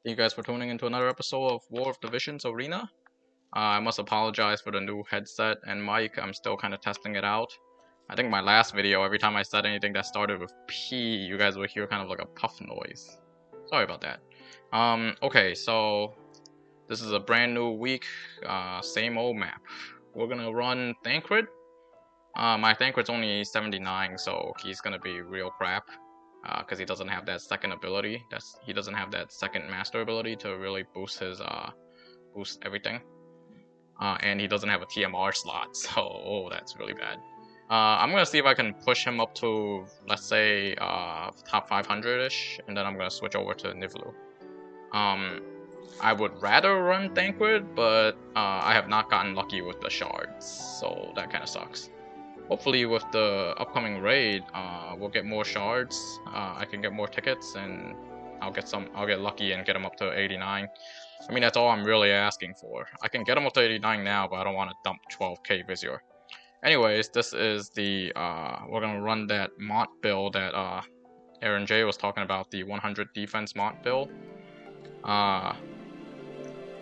Thank you guys for tuning into another episode of War of Divisions Arena. I must apologize for the new headset and mic. I'm still kind of testing it out. I think my last video, every time I said anything that started with P, you guys would hear kind of like a puff noise. Sorry about that. Okay, so this is a brand new week, same old map. We're gonna run Thancred. My Thancred's only 79, so he's gonna be real crap. Because he doesn't have that second ability. He doesn't have that second master ability to really boost his boost everything. And he doesn't have a TMR slot, so that's really bad. I'm gonna see if I can push him up to, let's say, top 500-ish, and then I'm gonna switch over to Niv'lu. I would rather run Thancred, but I have not gotten lucky with the shards, so that kind of sucks. Hopefully with the upcoming raid, we'll get more shards. I can get more tickets, and I'll get lucky and get them up to 89. I mean, that's all I'm really asking for. I can get them up to 89 now, but I don't want to dump 12k Vizier. Anyways, this is the we're gonna run that Mont build that Aaron J was talking about, the 100 defense Mont build.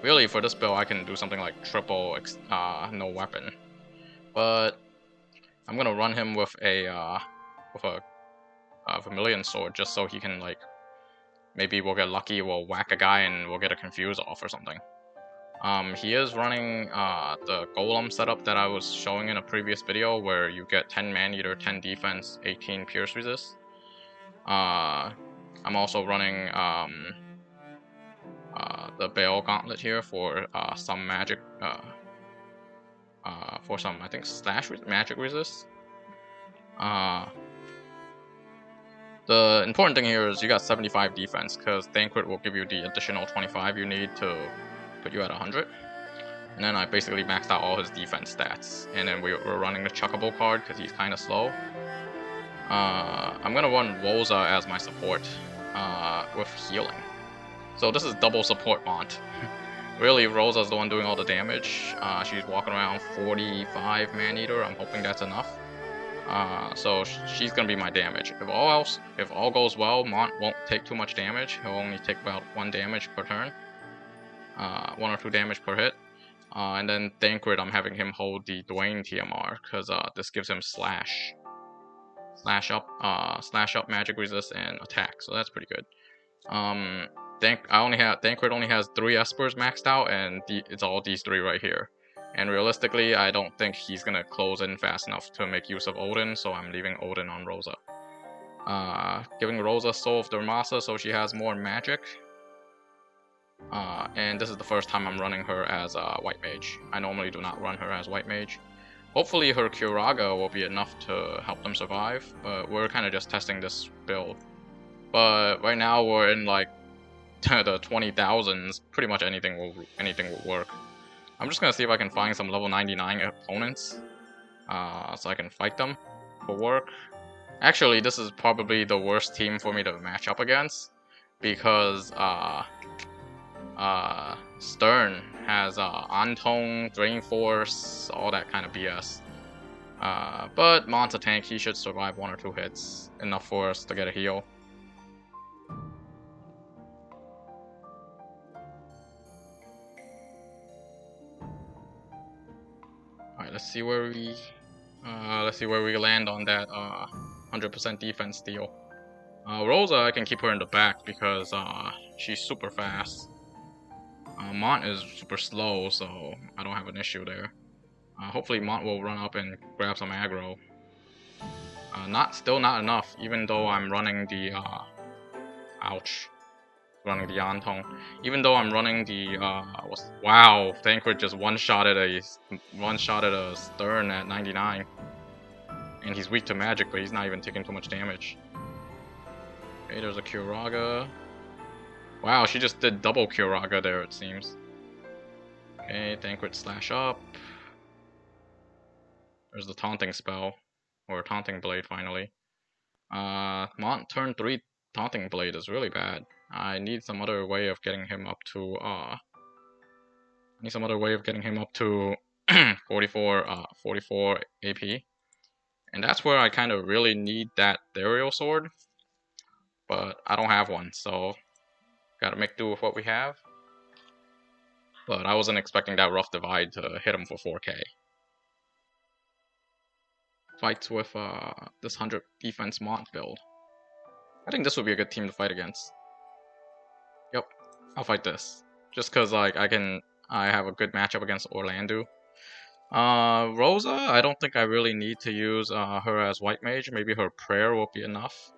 Really, for this build, I can do something like triple no weapon, but I'm gonna run him with a Vermilion sword just so he can, like, maybe we'll get lucky, we'll whack a guy and we'll get a confuse off or something. He is running the golem setup that I was showing in a previous video, where you get 10 man-eater, 10 defense, 18 pierce resist. I'm also running the Bale gauntlet here for some magic, for some, I think, magic resist. The important thing here is you got 75 defense, because Thancred will give you the additional 25 you need to put you at 100. And then I basically maxed out all his defense stats. And then we're running the Chuckable card because he's kind of slow. I'm going to run Rosa as my support with healing. So this is double support Mont. Really, Rosa's the one doing all the damage. She's walking around 45 man-eater. I'm hoping that's enough. So she's gonna be my damage. If all goes well, Mont won't take too much damage. He'll only take about 1 damage per turn, 1 or 2 damage per hit. And then Thancred, I'm having him hold the Dwayne TMR, because this gives him slash up magic resist and attack. So that's pretty good. Thancred only has 3 Espers maxed out, and it's all these 3 right here. And realistically, I don't think he's gonna close in fast enough to make use of Odin, so I'm leaving Odin on Rosa. Giving Rosa Soul of Dermasa so she has more magic. And this is the first time I'm running her as a White Mage. I normally do not run her as White Mage. Hopefully her Curaga will be enough to help them survive, but we're kind of just testing this build. But right now we're in like the 20,000s. Pretty much anything will work. I'm just gonna see if I can find some level 99 opponents, so I can fight them for work. Actually, this is probably the worst team for me to match up against, because Stern has Antone, Drain Force, all that kind of BS. But Mont's a tank, he should survive 1 or 2 hits, enough for us to get a heal. Alright, let's see where we land on that 100% defense deal. Rosa, I can keep her in the back because she's super fast. Mont is super slow, so I don't have an issue there. Hopefully Mont will run up and grab some aggro. Still not enough, even though I'm running the running the Antone. Even though I'm running the wow, Thancred just one-shotted a Stern at 99. And he's weak to magic, but he's not even taking too much damage. Okay, there's a Curaga. Wow, she just did double Curaga there, it seems. Okay, Thancred slash up. There's the taunting spell, or taunting blade finally. Mont turn 3 taunting blade is really bad. I need some other way of getting him up to 44 AP. And that's where I kind of really need that Ethereal Sword, but I don't have one, so Gotta make do with what we have. But I wasn't expecting that Rough Divide to hit him for 4k. Fights with this 100 defense Mont build. I think this would be a good team to fight against. Yep, I'll fight this. Just cause like I have a good matchup against Orlando. Rosa, I don't think I really need to use her as White Mage. Maybe her prayer will be enough.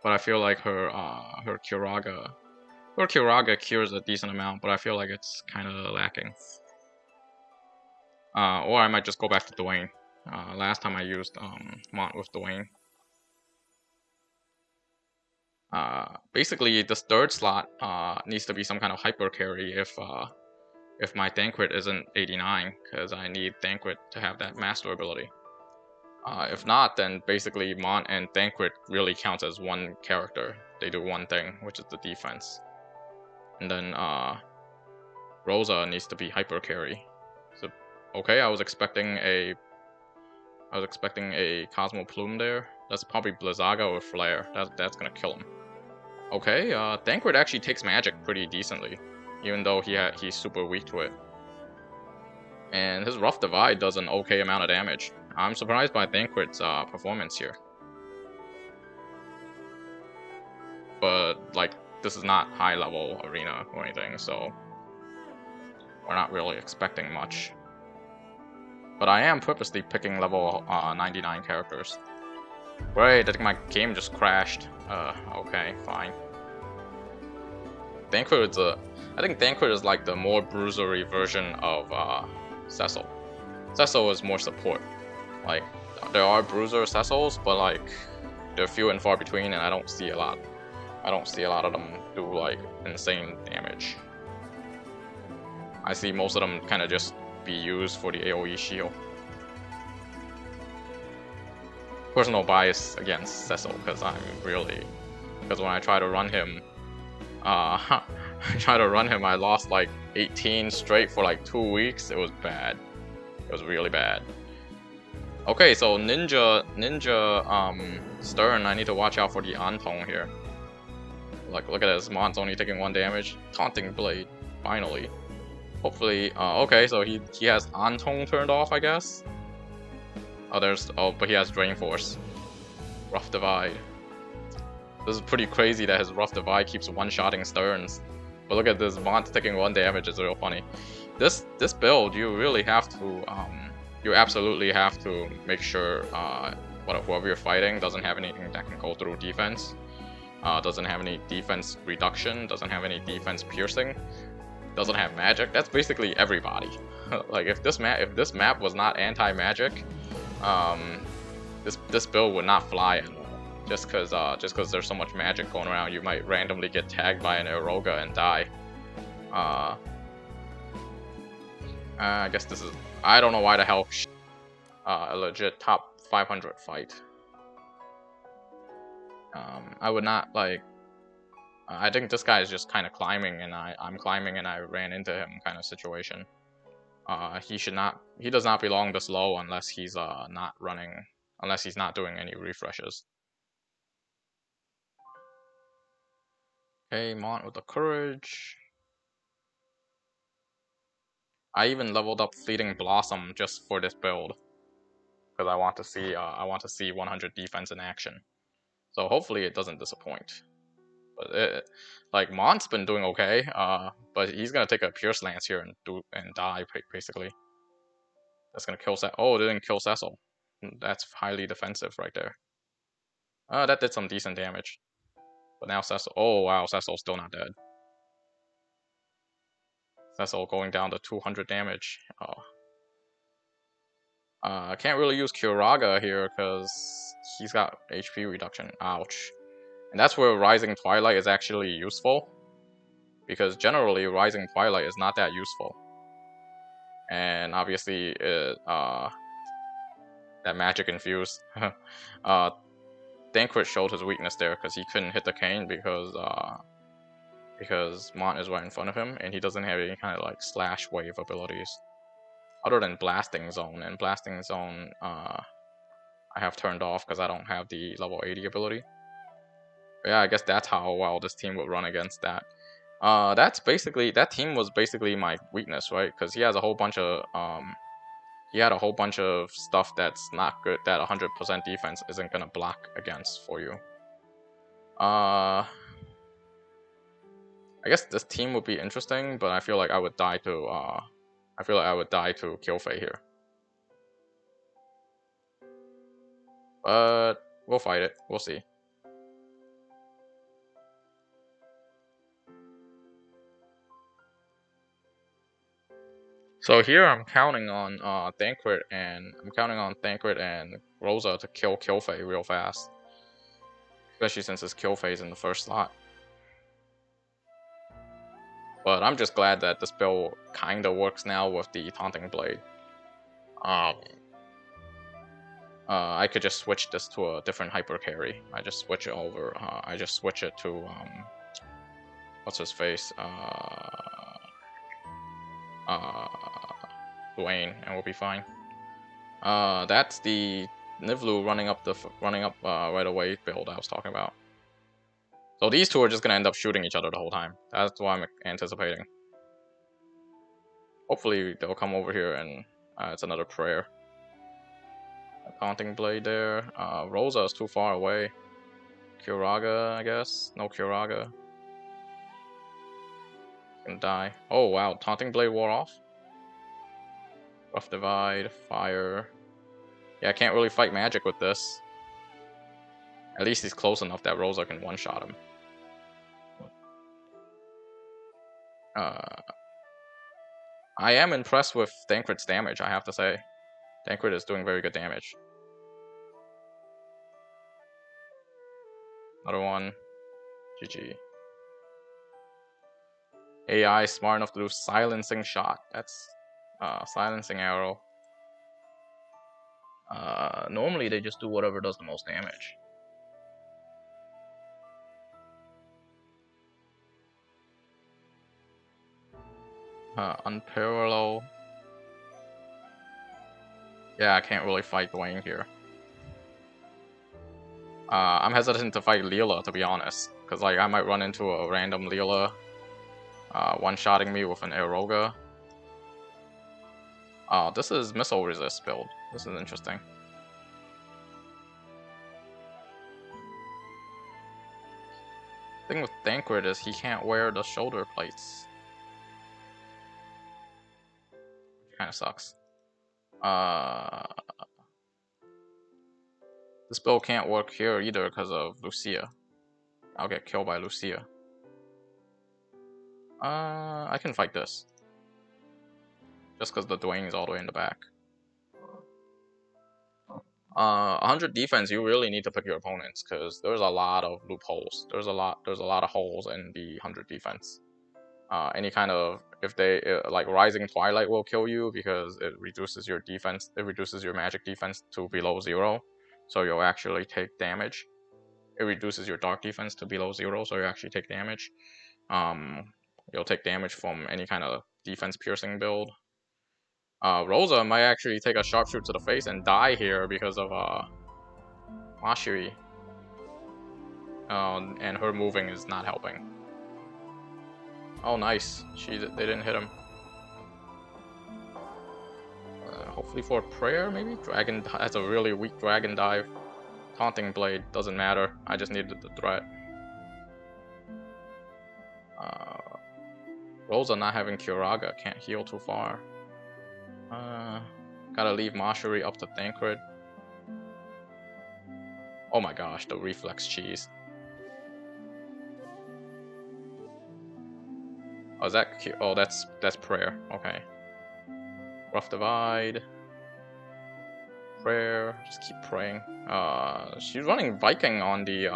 But I feel like her Kiraga cures a decent amount, but I feel like it's kind of lacking. Or I might just go back to Dwayne. Last time I used Mont with Dwayne. Basically, this third slot needs to be some kind of hyper carry if my Thancred isn't 89, because I need Thancred to have that master ability. If not, then basically Mont and Thancred really counts as one character. They do one thing, which is the defense. And then Rosa needs to be hyper carry. So okay, I was expecting a Cosmo Plume there. That's probably Blizzaga or Flare. That's gonna kill him. Okay, Thancred actually takes magic pretty decently, even though he's super weak to it. And his Rough Divide does an okay amount of damage. I'm surprised by Thancred's performance here. But like, this is not high level arena or anything, so we're not really expecting much. But I am purposely picking level 99 characters. Great, I think my game just crashed. Okay, fine. I think Thancred is like the more bruisery version of Cecil. Cecil is more support. Like, there are bruiser Cecils, but like, they're few and far between, and I don't see a lot. I don't see a lot of them do like insane damage. I see most of them kind of just be used for the AoE shield. Personal bias against Cecil, because when I try to run him, I lost like 18 straight for like 2 weeks. It was bad. It was really bad. Okay, so Ninja Stern, I need to watch out for the Antong here. Like, look at this, Mont's only taking 1 damage. Taunting Blade, finally. Hopefully, okay, so he has Antong turned off, I guess. But he has Drain Force. Rough Divide. This is pretty crazy that his Rough Divide keeps one-shotting Sterns. But look at this, Mont taking 1 damage is real funny. This build, you really have to, you absolutely have to make sure whoever you're fighting doesn't have anything that can go through defense. Doesn't have any defense reduction, doesn't have any defense piercing, doesn't have magic. That's basically everybody. Like, if this map was not anti-magic, this build would not fly at all. Just cause there's so much magic going around, you might randomly get tagged by an Eroga and die. I guess this is, I don't know why the hell a legit top 500 fight. I would not like. I think this guy is just kind of climbing, and I'm climbing, and I ran into him kind of situation. He does not belong this low unless he's not running, unless he's not doing any refreshes. Okay, Mont with the courage. I even leveled up Fleeting Blossom just for this build, because I want to see 100 defense in action. So hopefully it doesn't disappoint. But like, Mont's been doing okay, but he's gonna take a Pierce Lance here and die basically. That's gonna kill Cecil. Oh, it didn't kill Cecil. That's highly defensive right there. That did some decent damage. But now Cecil. Oh wow, Cecil's still not dead. Cecil going down to 200 damage. Oh. I can't really use Kiraga here because he's got HP reduction. Ouch. And that's where Rising Twilight is actually useful, because generally Rising Twilight is not that useful. And obviously that magic infused. Thancred showed his weakness there because he couldn't hit the cane because Mont is right in front of him, and he doesn't have any kind of like slash wave abilities other than Blasting Zone, and Blasting Zone I have turned off because I don't have the level 80 ability. But yeah, I guess that's how well this team would run against that. That's basically, that team was basically my weakness, right? Because he has a whole bunch of he had a whole bunch of stuff that's not good, that 100% defense isn't gonna block against for you. I guess this team would be interesting, but I feel like I would die to Killfei here. But we'll fight it. We'll see. So here I'm counting on Thancred and Rosa to kill Killfei real fast. Especially since his Killfei is in the first slot. But I'm just glad that the spell kinda works now with the Taunting Blade. I could just switch this to a different hyper carry. I just switch it over. I just switch it to what's his face? Dwayne, and we'll be fine. That's the Niv'lu running up right away build I was talking about. So these two are just gonna end up shooting each other the whole time. That's what I'm anticipating. Hopefully they'll come over here and it's another prayer. A Taunting Blade there. Rosa is too far away. Curaga, I guess. No Curaga. Gonna die. Oh wow, Taunting Blade wore off. Rough Divide, Fire. Yeah, I can't really fight magic with this. At least he's close enough that Rosa can one-shot him. I am impressed with Thancred's damage, I have to say. Thancred is doing very good damage. Another one. GG. AI smart enough to do Silencing Shot. That's Silencing Arrow. Normally they just do whatever does the most damage. Unparalleled. Yeah, I can't really fight Dwayne here. I'm hesitant to fight Leela, to be honest, because like I might run into a random Leela one-shotting me with an Aeroga. This is Missile Resist build. This is interesting. The thing with Thancred is he can't wear the shoulder plates. Kinda sucks. This build can't work here either because of Lucia. I'll get killed by Lucia. I can fight this. Just because the Dwayne is all the way in the back. 100 defense, you really need to pick your opponents because there's a lot of loopholes. There's a lot of holes in the 100 defense. Any kind of, if they like Rising Twilight will kill you because it reduces your defense. It reduces your magic defense to below 0, so you'll actually take damage. It reduces your dark defense to below 0, so you actually take damage. You'll take damage from any kind of defense piercing build. Rosa might actually take a sharpshoot to the face and die here because of Mashiri. And her moving is not helping. Oh, nice. They didn't hit him. Hopefully for a prayer, maybe? Dragon, that's a really weak dragon dive. Taunting Blade, doesn't matter. I just needed the threat. Rosa not having Curaga, can't heal too far. Gotta leave Mashiri up to Thancred. Oh my gosh, the reflex cheese. Oh, is that cute? Oh, that's prayer. Okay. Rough Divide. Prayer. Just keep praying. She's running Viking on the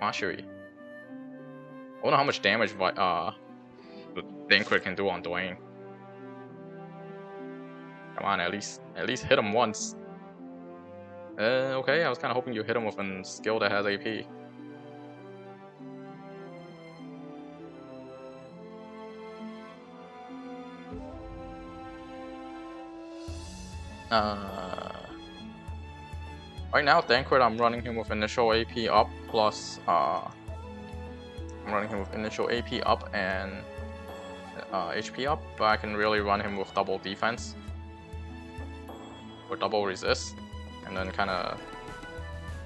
Mashiri. I wonder how much damage the Thancred can do on Dwayne. Come on, at least hit him once. Okay, I was kind of hoping you hit him with a skill that has AP. Right now, Thancred, I'm running him with initial AP up plus I'm running him with initial AP up and HP up, but I can really run him with double defense or double resist, and then kind of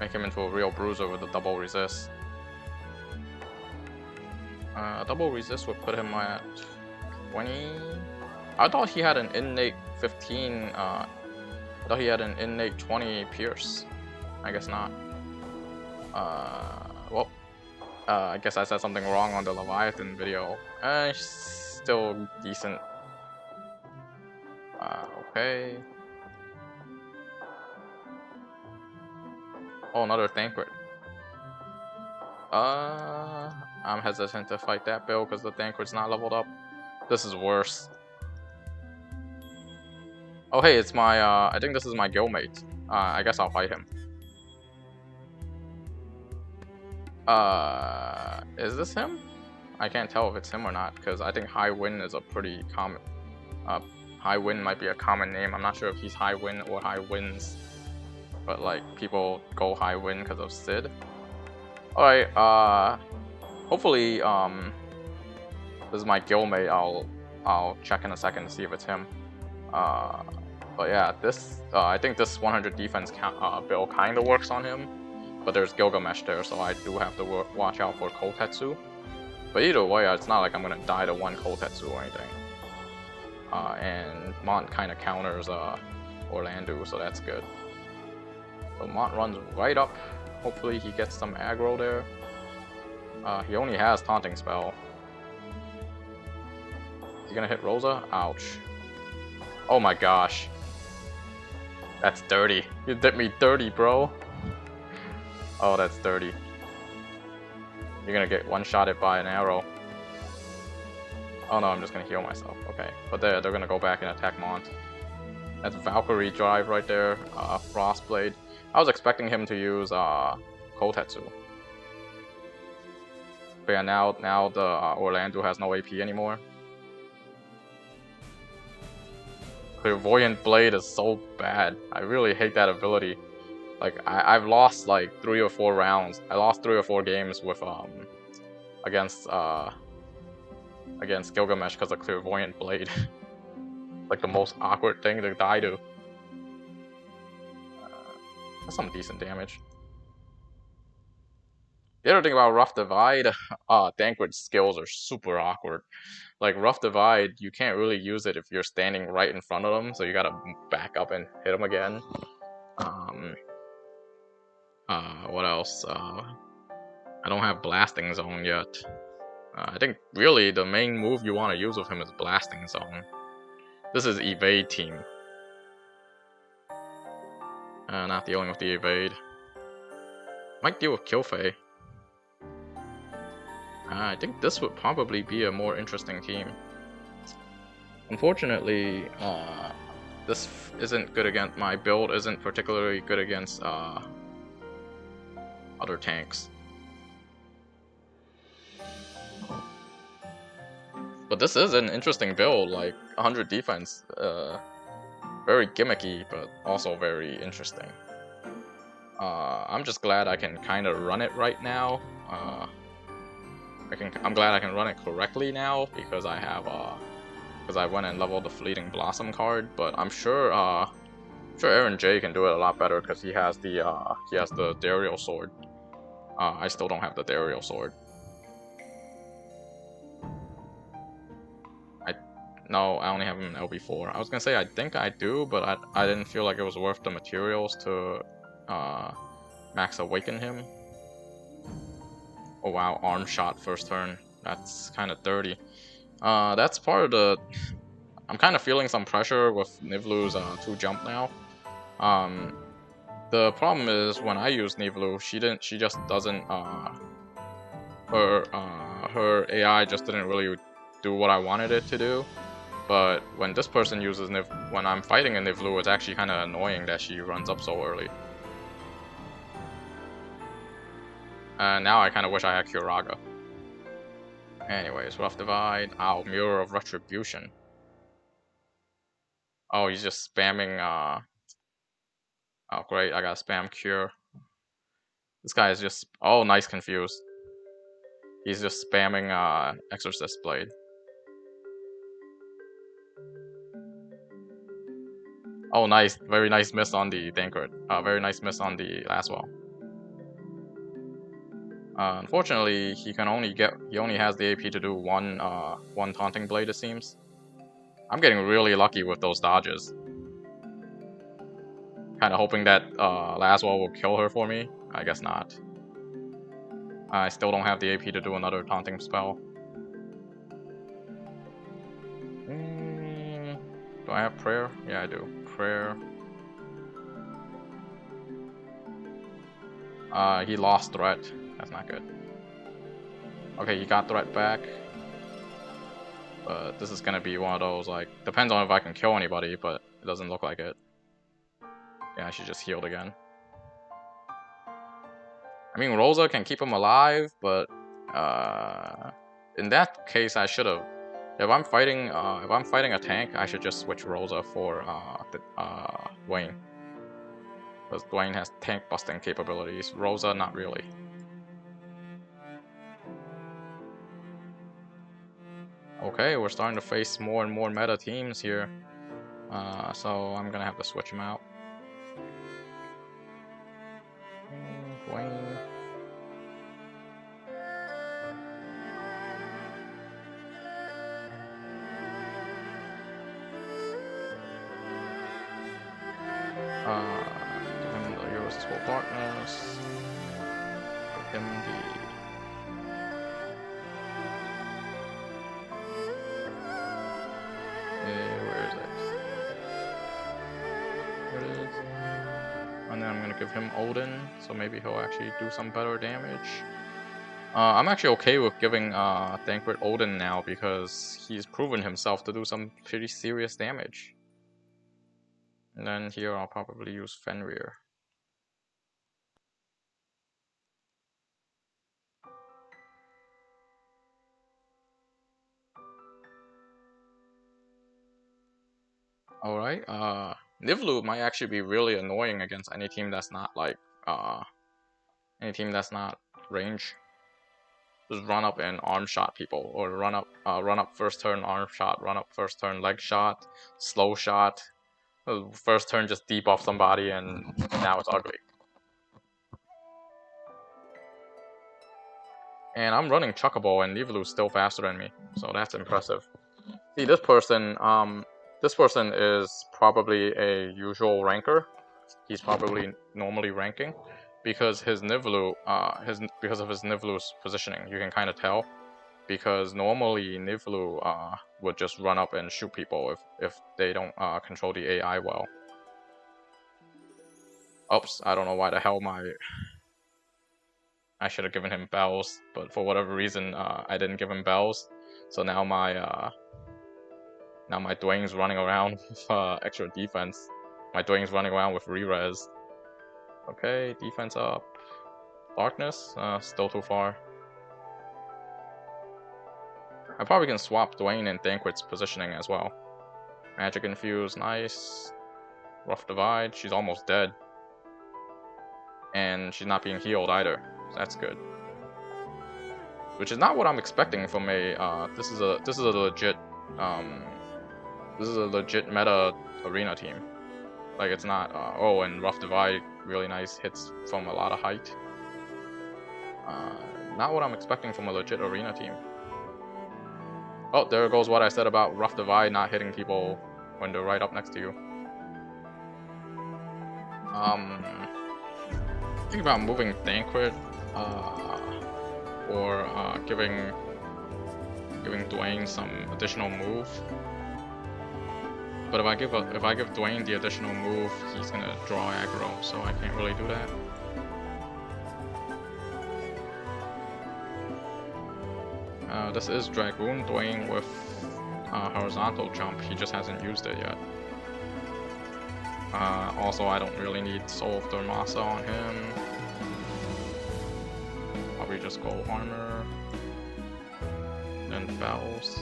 make him into a real bruiser with a double resist. Double resist would put him at 20. I thought he had an innate 15. I thought he had an innate 20 pierce. I guess not. Well, I guess I said something wrong on the Leviathan video. Still decent. Okay. Oh, another Thancred. I'm hesitant to fight that build because the Thancred's not leveled up. This is worse. Oh hey, it's my, I think this is my guildmate. I guess I'll fight him. Is this him? I can't tell if it's him or not, because I think High Wind is a pretty common, High Wind might be a common name. I'm not sure if he's High Wind or High Winds, but like, people go High Wind because of Sid. Alright, hopefully, this is my guildmate. I'll check in a second to see if it's him. But yeah, this, I think this 100 defense build kind of works on him, but there's Gilgamesh there, so I do have to watch out for Kotetsu. But either way, it's not like I'm gonna die to one Kotetsu or anything. And Mont kind of counters Orlando, so that's good. So Mont runs right up. Hopefully he gets some aggro there. He only has Taunting Spell. Is he gonna hit Rosa? Ouch. Oh my gosh. That's dirty. You did me dirty, bro. Oh, that's dirty. You're gonna get one-shotted by an arrow. Oh no, I'm just gonna heal myself. Okay, but they're gonna go back and attack Mont. That's Valkyrie drive right there. Frostblade. I was expecting him to use Kotetsu. But yeah, now the Orlando has no AP anymore. Clairvoyant Blade is so bad. I really hate that ability. Like, I've lost like 3 or 4 rounds. I lost 3 or 4 games with against Gilgamesh because of Clairvoyant Blade. Like the most awkward thing to die to. That's some decent damage. The other thing about Rough Divide, Thancred's skills are super awkward. Like Rough Divide, you can't really use it if you're standing right in front of them, so you gotta back up and hit them again. What else? I don't have Blasting Zone yet. I think really the main move you want to use with him is Blasting Zone. This is Evade team. Not dealing with the Evade. Might deal with Killfei. I think this would probably be a more interesting team. Unfortunately, this isn't good against, my build isn't particularly good against other tanks. But this is an interesting build, like 100 defense, very gimmicky, but also very interesting. I'm just glad I can kind of run it right now. I'm glad I can run it correctly now because I have because I went and leveled the Fleeting Blossom card. But I'm sure Aaron J can do it a lot better because he has the Dariel sword. I still don't have the Dariel sword. No, I only have him in LB4. I was gonna say I think I do, but I didn't feel like it was worth the materials to max awaken him. Oh wow, arm shot first turn. That's kind of dirty. That's part of the... I'm kind of feeling some pressure with Niv'lu's 2 jump now. The problem is when I use Niv'lu, she just doesn't... her AI just didn't really do what I wanted it to do. But when this person uses when I'm fighting a Niv'lu, it's actually kind of annoying that she runs up so early. Now I kind of wish I had Curaga. Anyways, Rough Divide. Ow, Mirror of Retribution. Oh, he's just spamming, Oh, great, I got spam Cure. This guy is just... Oh, nice confused. He's just spamming Exorcist Blade. Oh, nice. Very nice miss on the Thancred. Very nice miss on the last wall. Unfortunately, he only has the AP to do one Taunting Blade, it seems. I'm getting really lucky with those dodges. Kind of hoping that last wall will kill her for me. I guess not. I still don't have the AP to do another taunting spell. Do I have prayer? Yeah, I do. Prayer. He lost threat. That's not good. Okay, he got threat back. But this is gonna be one of those, like, depends on if I can kill anybody, but it doesn't look like it. Yeah, she just healed again. I mean, Rosa can keep him alive, but in that case, I should have. If I'm fighting a tank, I should just switch Rosa for Dwayne, because Dwayne has tank busting capabilities. Rosa, not really. Okay, we're starting to face more and more meta teams here, so I'm gonna have to switch him out. Dwayne. Give him the Irresistible Darkness. Give him the... where is it? There it is. And then I'm gonna give him Odin, so maybe he'll actually do some better damage. I'm actually okay with giving Thancred Odin now because he's proven himself to do some pretty serious damage. And then here I'll probably use Fenrir. Alright, Niv'lu might actually be really annoying against any team that's not like, any team that's not range. Just run up and arm shot people, or run up first turn arm shot, run up first turn leg shot, slow shot. First turn just debuff somebody and now it's ugly. And I'm running Chuckable and Niv'lu's still faster than me, so that's impressive. See, this person is probably a usual ranker. He's probably normally ranking because his Niv'lu, because of his Niv'lu's positioning, you can kind of tell. Because normally Niv'lu would just run up and shoot people if they don't control the AI well. Oops, I don't know why the hell I should have given him bells, but for whatever reason I didn't give him bells. So now my Dwayne's running around with extra defense. My Dwayne's running around with re-res. Okay, defense up. Darkness, still too far. I probably can swap Dwayne and Thancred's positioning as well. Magic Infuse, nice. Rough Divide, she's almost dead. And she's not being healed either, so that's good. Which is not what I'm expecting from a, this is a legit meta arena team. Like, it's not, oh, and Rough Divide, really nice hits from a lot of height. Not what I'm expecting from a legit arena team. Oh, there goes what I said about Rough Divide not hitting people when they're right up next to you. Think about moving Thancred, or giving Dwayne some additional move. But if I give Dwayne the additional move, he's gonna draw aggro, so I can't really do that. This is Dragoon Dwayne with horizontal jump. He just hasn't used it yet. Also, I don't really need Soul of Dharmasa on him. Probably just go armor, then bells.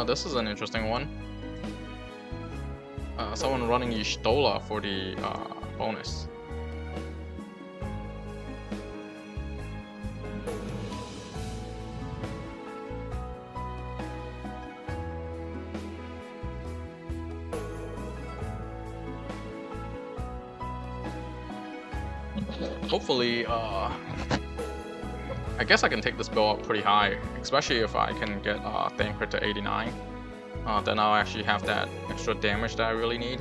This is an interesting one. Someone running Y'shtola for the bonus. Hopefully, I guess I can take this build up pretty high, especially if I can get Thancred to 89. Then I'll actually have that extra damage that I really need.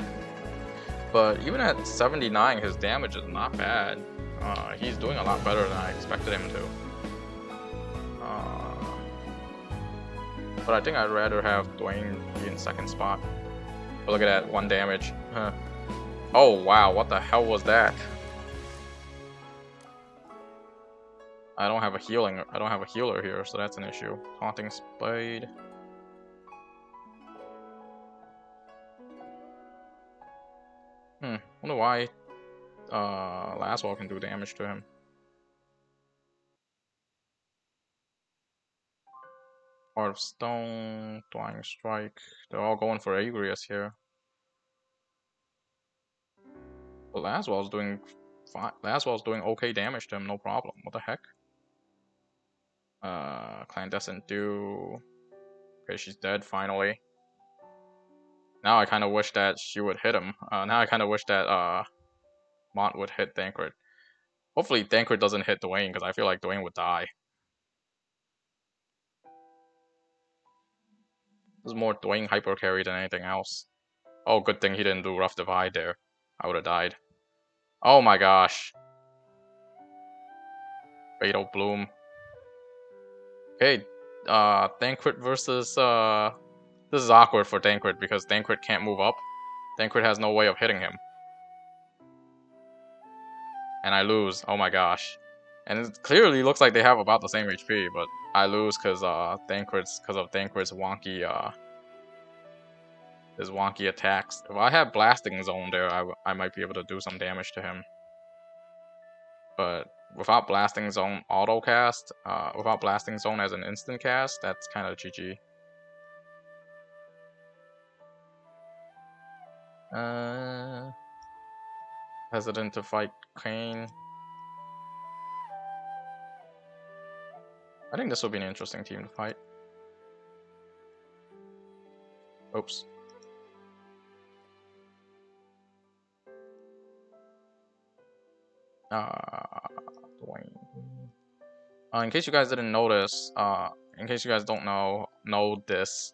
But even at 79, his damage is not bad. He's doing a lot better than I expected him to. But I think I'd rather have Dwayne be in second spot. But look at that, 1 damage. Oh wow, what the hell was that? I don't have a healer here, so that's an issue. Haunting Spade. Wonder why Laswell can do damage to him. Heart of Stone, Flying Strike. They're all going for Agrius here. But Laswell's doing fine. Laswell's doing okay damage to him, no problem. What the heck? Clandestine Dew. Okay, she's dead finally. Now I kind of wish that she would hit him. Now I kind of wish that Mont would hit Thancred. Hopefully Thancred doesn't hit Dwayne, because I feel like Dwayne would die. This is more Dwayne hyper carry than anything else. Oh, good thing he didn't do Rough Divide there. I would have died. Oh my gosh. Fatal Bloom. Okay, Thancred versus this is awkward for Thancred because Thancred can't move up. Thancred has no way of hitting him. And I lose. Oh my gosh. And it clearly looks like they have about the same HP, but I lose because Thancred's wonky his wonky attacks. If I had Blasting Zone there, I might be able to do some damage to him. But without Blasting Zone auto cast, without Blasting Zone as an instant cast, that's kind of GG. Hesitant to fight Kane. I think this will be an interesting team to fight. Oops. Dwayne. In case you guys didn't notice, in case you guys don't know this,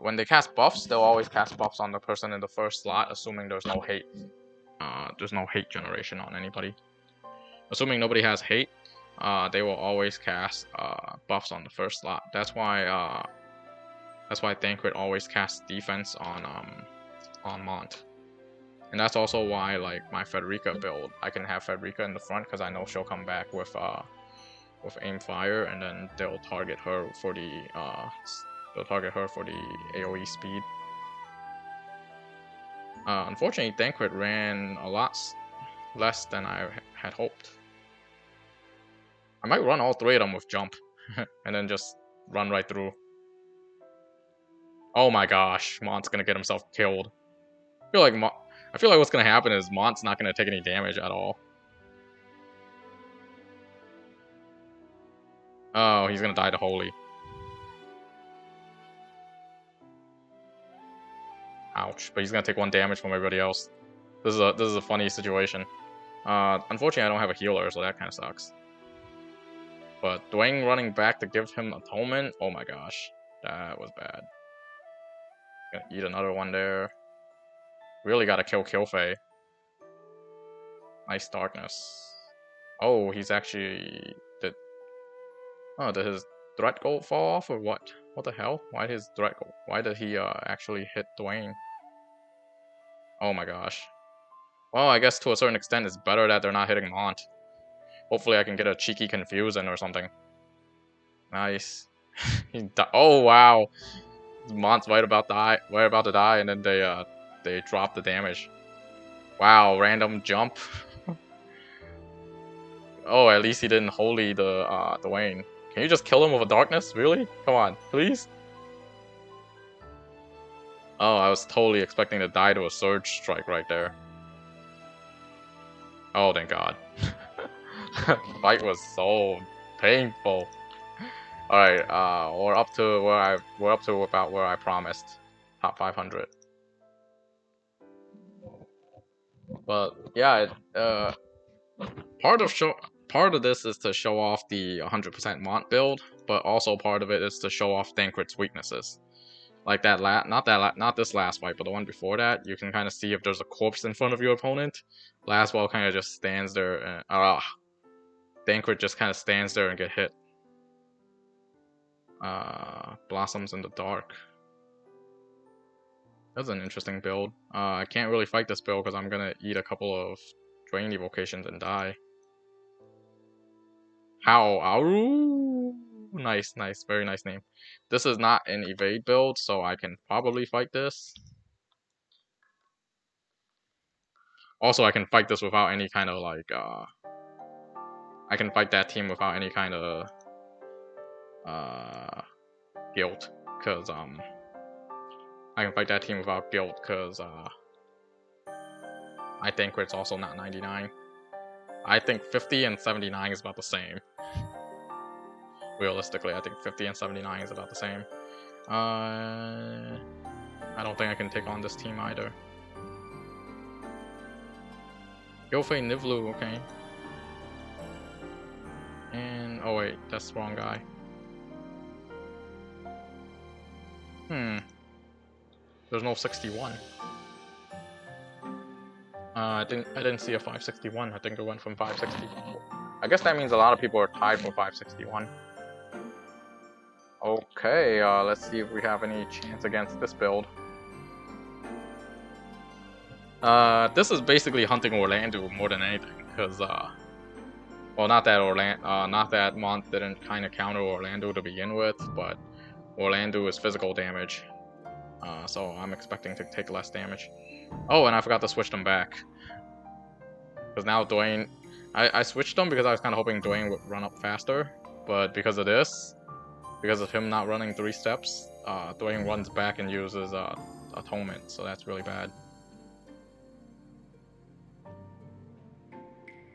when they cast buffs, they'll always cast buffs on the person in the first slot, assuming there's no hate. There's no hate generation on anybody. Assuming nobody has hate, they will always cast buffs on the first slot. That's why Thancred always casts defense on Mont. And that's also why, like, my Frederica build, I can have Frederica in the front because I know she'll come back with aim fire, and then they'll target her for the AoE speed. Unfortunately, Thancred ran a lot less than I had hoped. I might run all 3 of them with jump, and then just run right through. Oh my gosh, Mont's gonna get himself killed. I feel like what's gonna happen is Mont's not gonna take any damage at all. Oh, he's gonna die to Holy. Ouch! But he's gonna take 1 damage from everybody else. This is a funny situation. Unfortunately, I don't have a healer, so that kind of sucks. But Dwayne running back to give him Atonement. Oh my gosh, that was bad. Gonna eat another one there. Really gotta kill Killfay. Nice Darkness. Oh, he's actually did his threat goal fall off or what? What the hell? Why did his threat goal? Why did he actually hit Dwayne? Oh my gosh. Well, I guess to a certain extent it's better that they're not hitting Mont. Hopefully I can get a cheeky Confusion or something. Nice. Oh wow. Mont's right about to die, and then they drop the damage. Wow, random jump. Oh, at least he didn't holy the Dwayne. Can you just kill him with a darkness? Really? Come on, please? Oh, I was totally expecting to die to a surge strike right there. Oh, thank God. Fight was so painful. Alright, we're up to about where I promised. Top 500. But yeah, part of this is to show off the 100% Mont build, but also part of it is to show off Thancred's weaknesses. Like that not this last fight, but the one before that, you can kind of see if there's a corpse in front of your opponent. Laswell kind of just stands there and Thancred just kind of stands there and get hit. Blossoms in the dark. That's an interesting build. I can't really fight this build because I'm gonna eat a couple of drain evocations and die. How? Aru? Nice, nice, very nice name. This is not an evade build, so I can probably fight this. Also, I can fight this without any kind of like, I can fight that team without any kind of, guilt, cause, I can fight that team without guilt, cause, I think it's also not 99. I think 50 and 79 is about the same. Realistically, I think 50 and 79 is about the same. I don't think I can take on this team either. Yofei Niv'lu, okay. And oh wait, that's the wrong guy. There's no 61. I didn't see a 561. I think it went from 560. I guess that means a lot of people are tied for 561. Okay, let's see if we have any chance against this build. This is basically hunting Orlando more than anything, because well, not that Mont didn't kind of counter Orlando to begin with, but Orlando is physical damage, so I'm expecting to take less damage. Oh, and I forgot to switch them back, because now Dwayne, I switched them because I was kind of hoping Dwayne would run up faster, but because of this, because of him not running 3 steps, Dwayne runs back and uses Atonement, so that's really bad.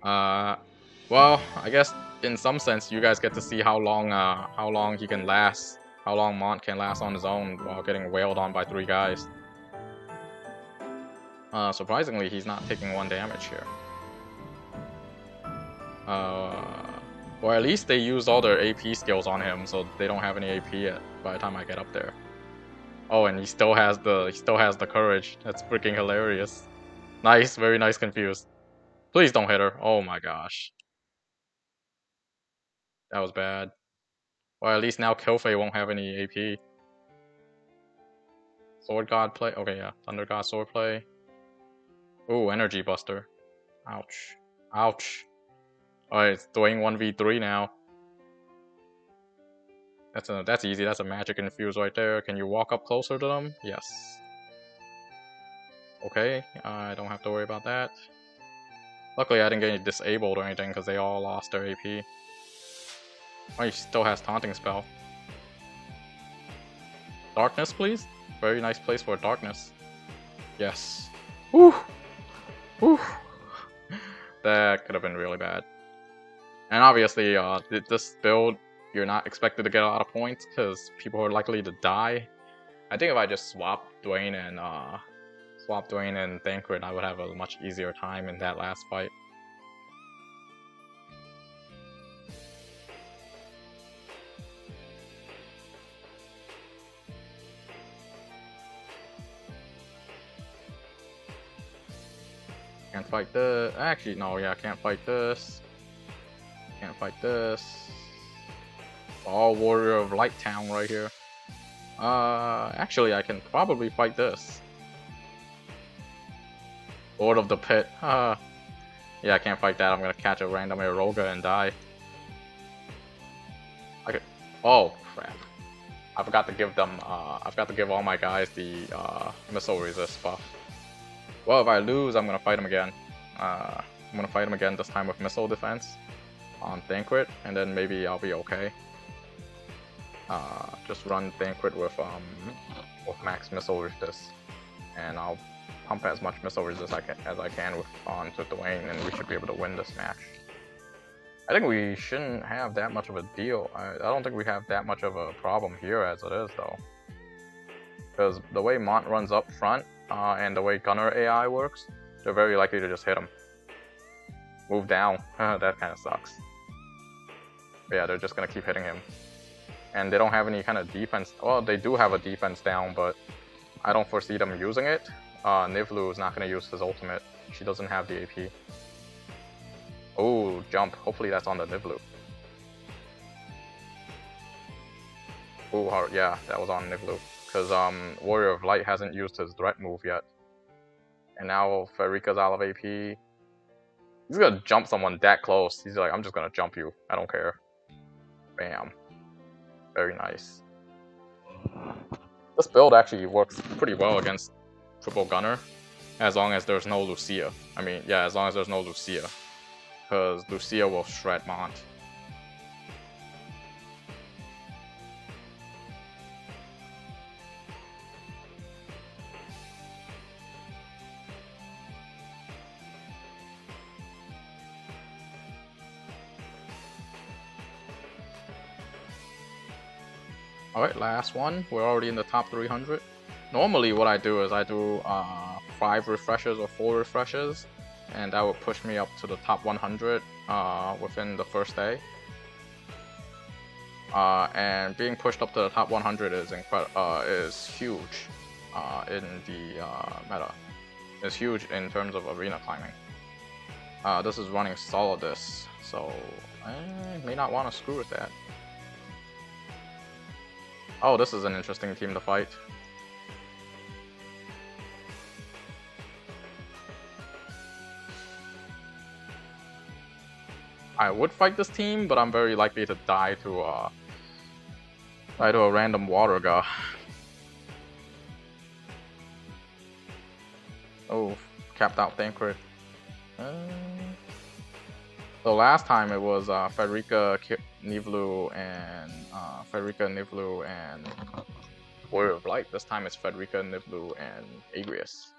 Well, I guess in some sense you guys get to see how long he can last, how long Mont can last on his own while getting wailed on by 3 guys. Surprisingly, he's not taking 1 damage here. Or at least they used all their AP skills on him, so they don't have any AP yet by the time I get up there. Oh, and he still has the courage. That's freaking hilarious. Nice, very nice, confused. Please don't hit her. Oh my gosh. That was bad. Well, at least now Killfei won't have any AP. Sword God play? Okay, yeah. Thunder God sword play. Ooh, Energy Buster. Ouch. Ouch. Alright, it's doing 1v3 now. That's easy. That's a magic infuse right there. Can you walk up closer to them? Yes. Okay, I don't have to worry about that. Luckily, I didn't get any disabled or anything because they all lost their AP. Oh, he still has Taunting Spell. Darkness, please? Very nice place for darkness. Yes. Woo! Woo! That could have been really bad. And obviously, this build, you're not expected to get a lot of points because people are likely to die. I think if I just swap Dwayne and Thancred, I would have a much easier time in that last fight. Can't fight this. Actually, no, yeah, can't fight this. Can't fight this. All Warrior of Light Town right here. Actually, I can probably fight this. Lord of the Pit. Yeah, I can't fight that. I'm gonna catch a random Eroga and die. Okay. Oh crap! I forgot to give them. I forgot to give all my guys the missile resist buff. Well, if I lose, I'm gonna fight him again. I'm gonna fight him again this time with missile defense on Thancred, and then maybe I'll be okay. just run Thancred with max missile resist, and I'll pump as much missile resist as I can with onto Dwayne, and we should be able to win this match. I think we shouldn't have that much of a deal. I don't think we have that much of a problem here as it is, though. Because the way Mont runs up front, and the way Gunner AI works, they're very likely to just hit him. Move down. That kind of sucks. But yeah, they're just going to keep hitting him. And they don't have any kind of defense. Well, they do have a defense down, but I don't foresee them using it. Niv'lu is not going to use his ultimate. She doesn't have the AP. Oh, jump. Hopefully that's on the Niv'lu. Oh, hard. Yeah, that was on Niv'lu. Because Warrior of Light hasn't used his threat move yet. And now Farika's out of AP. He's going to jump someone that close. He's like, I'm just going to jump you. I don't care. Bam. Very nice. This build actually works pretty well against Triple Gunner, as long as there's no Lucia. I mean, yeah, as long as there's no Lucia. Because Lucia will shred Mont. Alright, last one. We're already in the top 300. Normally what I do is I do 5 refreshes or 4 refreshes, and that would push me up to the top 100 within the first day. And being pushed up to the top 100 is huge in the meta. It's huge in terms of arena climbing. This is running Solidus, so I may not want to screw with that. Oh, this is an interesting team to fight. I would fight this team, but I'm very likely to die to a random water guy. Oh, capped out Thancred. So last time it was Frederica, Niv'lu, and Warrior of Light. This time it's Frederica, Niv'lu, and Agrius.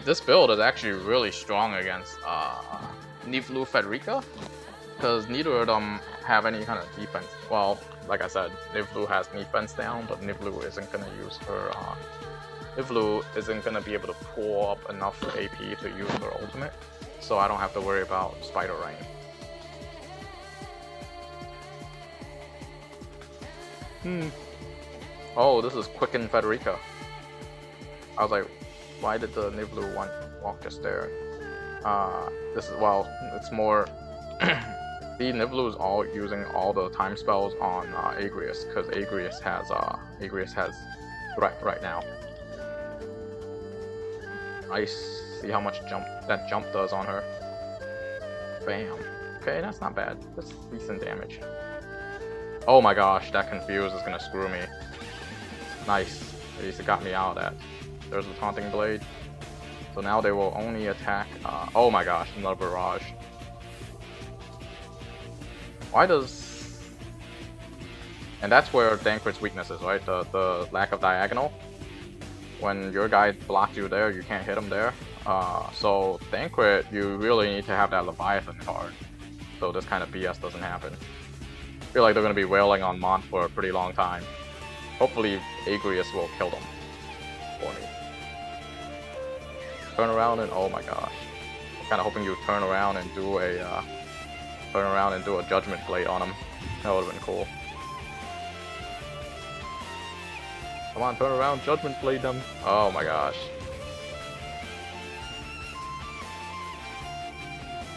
This build is actually really strong against Niv'lu, Frederica, because neither of them have any kind of defense. Well, like I said, Niv'lu has defense down, but Niv'lu isn't gonna use her. Niv'lu isn't gonna be able to pull up enough AP to use her ultimate, so I don't have to worry about Spider Rain. Oh, this is Quicken Federica. I was like, why did the Niv'lu one walk just there? This is, well, it's more... the Niv'lu is all using all the time spells on Agrius, because Agrius has threat right now. Nice. See how much that jump does on her. Bam. Okay, that's not bad. That's decent damage. Oh my gosh, that Confuse is gonna screw me. Nice. At least it got me out of that. There's the Taunting Blade. So now they will only attack... oh my gosh, another Barrage. Why does... And that's where Thancred's weakness is, right? The lack of diagonal. When your guy blocks you there, you can't hit him there. So Thancred, you really need to have that Leviathan card, so this kind of BS doesn't happen. I feel like they're going to be wailing on Mont for a pretty long time. Hopefully Agrius will kill them for me. Turn around and oh my gosh. I'm kind of hoping you turn around and do a Judgment Blade on him. That would have been cool. Come on, turn around, Judgment Blade them. Oh my gosh.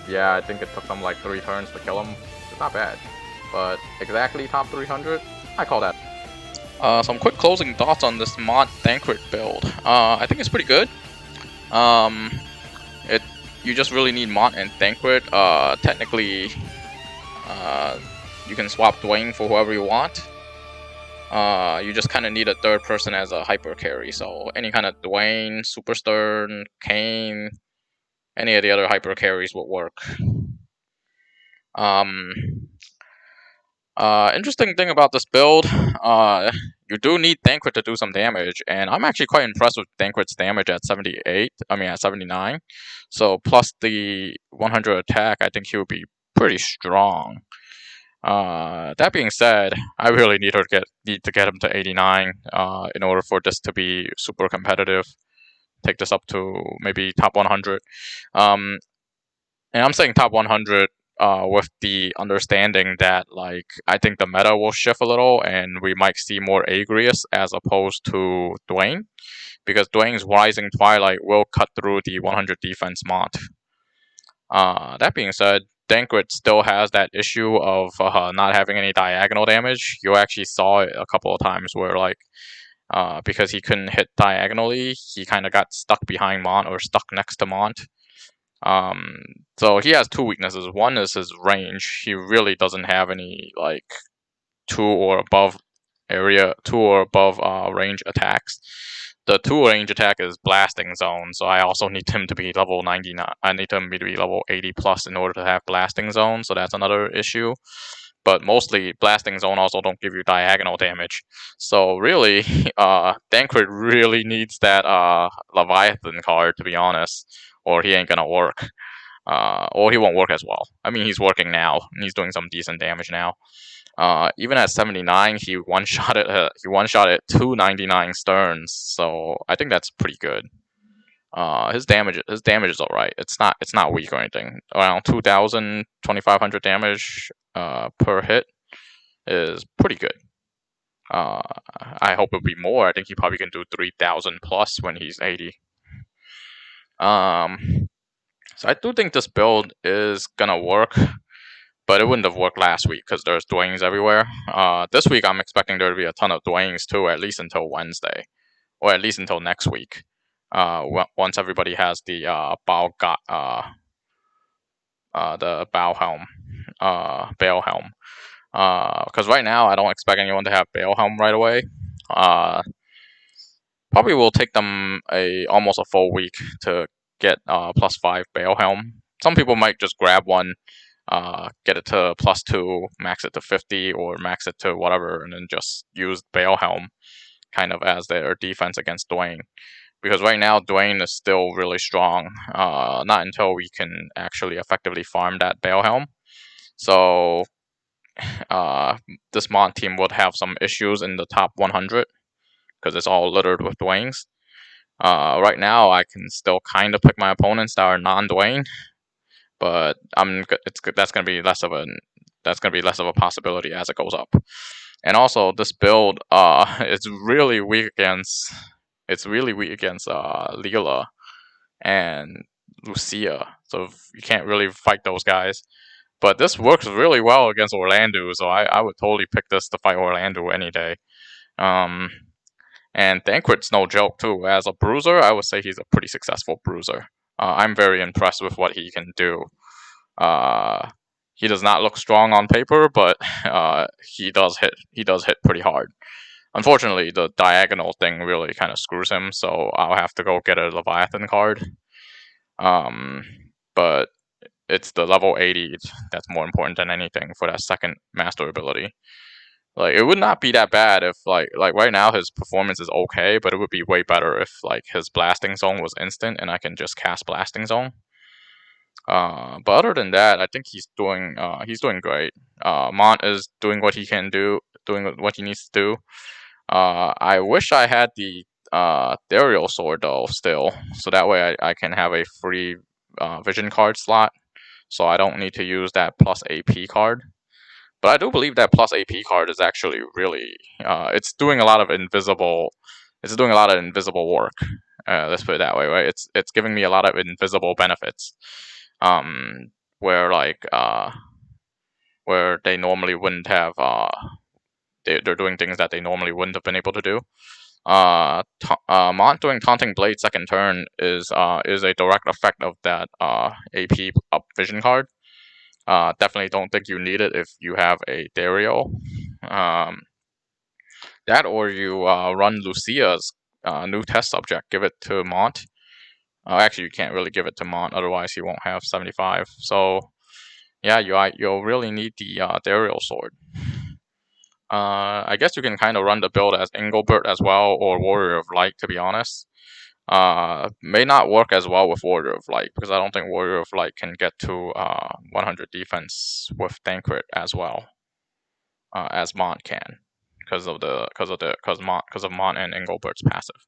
Yeah, I think it took them like 3 turns to kill him. It's not bad. But exactly top 300? I call that. Some quick closing thoughts on this Mont Thancred build. I think it's pretty good. You just really need Mont and Thancred. Technically, you can swap Dwayne for whoever you want. You just kind of need a third person as a hyper carry. So any kind of Dwayne, Super Stern, Kane, any of the other hyper carries would work. Interesting thing about this build, you do need Thancred to do some damage, and I'm actually quite impressed with Thancred's damage at 78. I mean at 79. So plus the 100 attack, I think he would be pretty strong. That being said, I really need to get him to 89 in order for this to be super competitive. Take this up to maybe top 100. And I'm saying top 100 with the understanding that like I think the meta will shift a little and we might see more Agrius as opposed to Dwayne, because Dwayne's Rising Twilight will cut through the 100 defense Mont. That being said, Thancred still has that issue of not having any diagonal damage. You actually saw it a couple of times where like because he couldn't hit diagonally, he kind of got stuck behind Mont or stuck next to Mont. So he has two weaknesses. One is his range. He really doesn't have any like two or above range attacks. The 2 range attack is Blasting Zone, so I also need him to be level 99. I need him to be level 80 plus in order to have Blasting Zone, so that's another issue. But mostly, Blasting Zone also don't give you diagonal damage. So really, Thancred really needs that Leviathan card, to be honest, or he ain't gonna work. Or he won't work as well. I mean, he's working now, and he's doing some decent damage now. Even at 79, he one-shot it 299 sterns, so I think that's pretty good. His damage is alright. It's not weak or anything. Around 2,000, 2,500 damage per hit is pretty good. I hope it'll be more. I think he probably can do 3,000 plus when he's 80. So I do think this build is gonna work, but it wouldn't have worked last week because there's Dwaynes everywhere. This week I'm expecting there to be a ton of Dwaynes too, at least until Wednesday, or at least until next week. Once everybody has the Bale Helm. Because right now I don't expect anyone to have Bale Helm right away. Probably will take them almost a full week to get +5 Bale Helm. Some people might just grab one, get it to +2, max it to 50, or max it to whatever, and then just use Bale Helm kind of as their defense against Dwayne. Because right now Dwayne is still really strong. Not until we can actually effectively farm that Bale Helm. So this Mont team would have some issues in the top 100 because it's all littered with Dwaynes. Right now, I can still kind of pick my opponents that are non-Dwayne, but that's gonna be less of a possibility as it goes up. And also, this build it's really weak against Leela and Lucia, so you can't really fight those guys. But this works really well against Orlando, so I would totally pick this to fight Orlando any day. And Thancred's no joke too. As a bruiser, I would say he's a pretty successful bruiser. I'm very impressed with what he can do. He does not look strong on paper, but he does hit. He does hit pretty hard. Unfortunately, the diagonal thing really kind of screws him, so I'll have to go get a Leviathan card. But it's the level 80 that's more important than anything for that second master ability. Like, it would not be that bad if like right now his performance is okay, but it would be way better if like his Blasting Zone was instant and I can just cast Blasting Zone. But other than that, I think he's doing great. Mont is doing what he can do, doing what he needs to do. I wish I had the Ethereal Sword though still, so that way I can have a free vision card slot, so I don't need to use that plus AP card. But I do believe that plus AP card is actually really it's doing a lot of invisible work. Let's put it that way, right? It's giving me a lot of invisible benefits. Where like where they normally wouldn't have they're doing things that they normally wouldn't have been able to do. Mont doing Taunting Blade second turn is a direct effect of that AP up vision card. Definitely don't think you need it if you have a Dario. That or you run Lucia's new test subject, give it to Mont. Actually, you can't really give it to Mont, otherwise he won't have 75. So, yeah, you'll really need the Dario sword. I guess you can kind of run the build as Engelbert as well, or Warrior of Light, to be honest. May not work as well with Warrior of Light, because I don't think Warrior of Light can get to 100 defense with Thancred as well as Mont can, because of Mont and Engelbert's passive.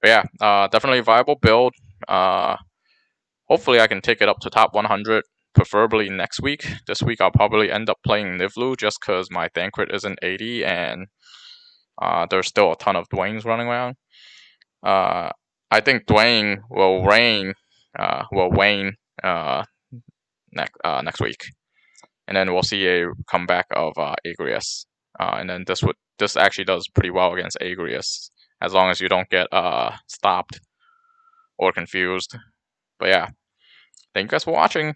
But yeah, definitely a viable build. Hopefully I can take it up to top 100, preferably next week. This week I'll probably end up playing Niv'lu just because my Thancred isn't 80 and there's still a ton of Dwaynes running around. I think Dwayne will wane next week, and then we'll see a comeback of Agrius. And then this actually does pretty well against Agrius, as long as you don't get stopped or confused. But yeah, thank you guys for watching.